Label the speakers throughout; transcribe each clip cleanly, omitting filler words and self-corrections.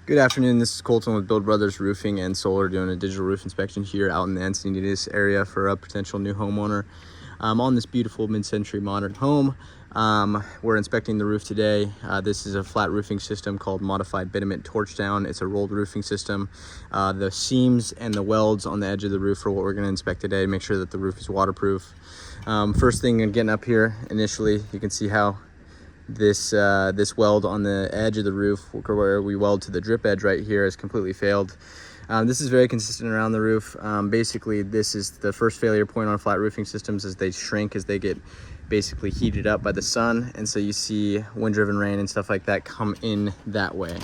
Speaker 1: Good afternoon, this is Colton with Build Brothers Roofing and Solar doing a digital roof inspection here out in the Encinitas area for a potential new homeowner on this beautiful mid-century modern home. We're inspecting the roof today. This is a flat roofing system called Modified Bitterment Torchdown. It's a rolled roofing system. The seams and the welds on the edge of the roof are what we're going to inspect today to make sure that the roof is waterproof. First thing, getting up here initially, you can see how this weld on the edge of the roof where we weld to the drip edge right here has completely failed. This is very consistent around the roof. Basically, this is the first failure point on flat roofing systems as they shrink, as they get basically heated up by the sun. And so you see wind-driven rain and stuff like that come in that way.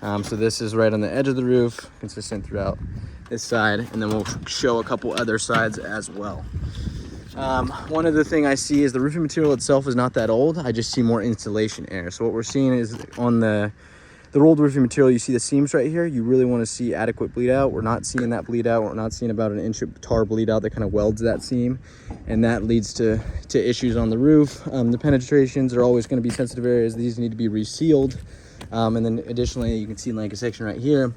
Speaker 1: So this is right on the edge of the roof, consistent throughout this side. And then we'll show a couple other sides as well. One other thing I see is the roofing material itself is not that old. I just see more insulation air. So what we're seeing is on the rolled roofing material, you see the seams right here. You really want to see adequate bleed out. We're not seeing that bleed out. We're not seeing about an inch of tar bleed out that kind of welds that seam. And that leads to issues on the roof. The penetrations are always going to be sensitive areas. These need to be resealed. And then additionally, you can see like a section right here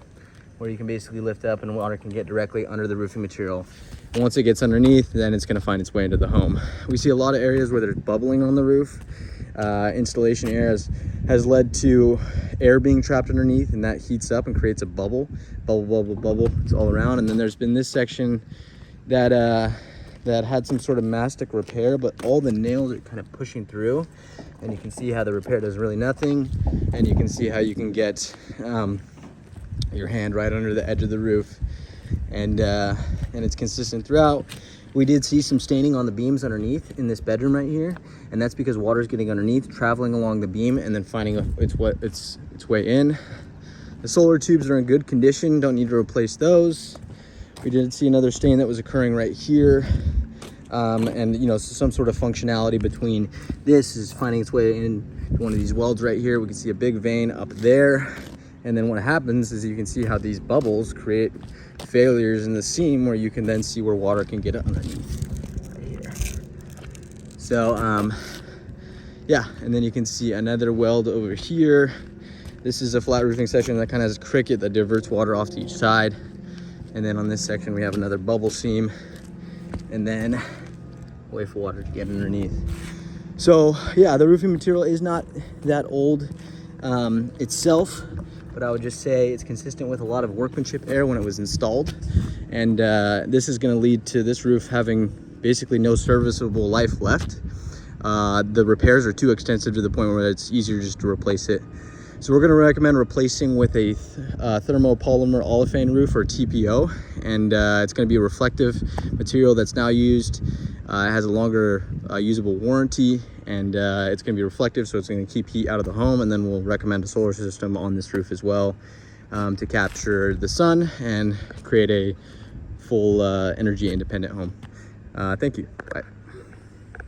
Speaker 1: where you can basically lift up and water can get directly under the roofing material. And once it gets underneath, then it's going to find its way into the home. We see a lot of areas where there's bubbling on the roof. Installation air has led to air being trapped underneath, and that heats up and creates a bubble. It's all around. And then there's been this section that had some sort of mastic repair, but all the nails are kind of pushing through, and you can see how the repair does really nothing. And you can see how you can get your hand right under the edge of the roof, and it's consistent throughout. We did see some staining on the beams underneath in this bedroom right here, and that's because water is getting underneath, traveling along the beam, and then finding its way in. The solar tubes are in good condition, don't need to replace those. We did see another stain that was occurring right here, and you know, some sort of functionality between this is finding its way in to one of these welds right here. We can see a big vein up there. And then what happens is you can see how these bubbles create failures in the seam where you can then see where water can get underneath right here. So yeah, and then you can see another weld over here. This is a flat roofing section that kind of has a cricket that diverts water off to each side. And then on this section we have another bubble seam, and then a way for water to get underneath. So yeah, the roofing material is not that old itself, but I would just say it's consistent with a lot of workmanship error when it was installed. And this is going to lead to this roof having basically no serviceable life left. The repairs are too extensive to the point where it's easier just to replace it. So we're going to recommend replacing with a thermopolymer olefin roof, or TPO. And it's going to be a reflective material that's now used. It has a longer usable warranty, and it's going to be reflective, so it's going to keep heat out of the home. And then we'll recommend a solar system on this roof as well to capture the sun and create a full energy independent home. Thank you. Bye.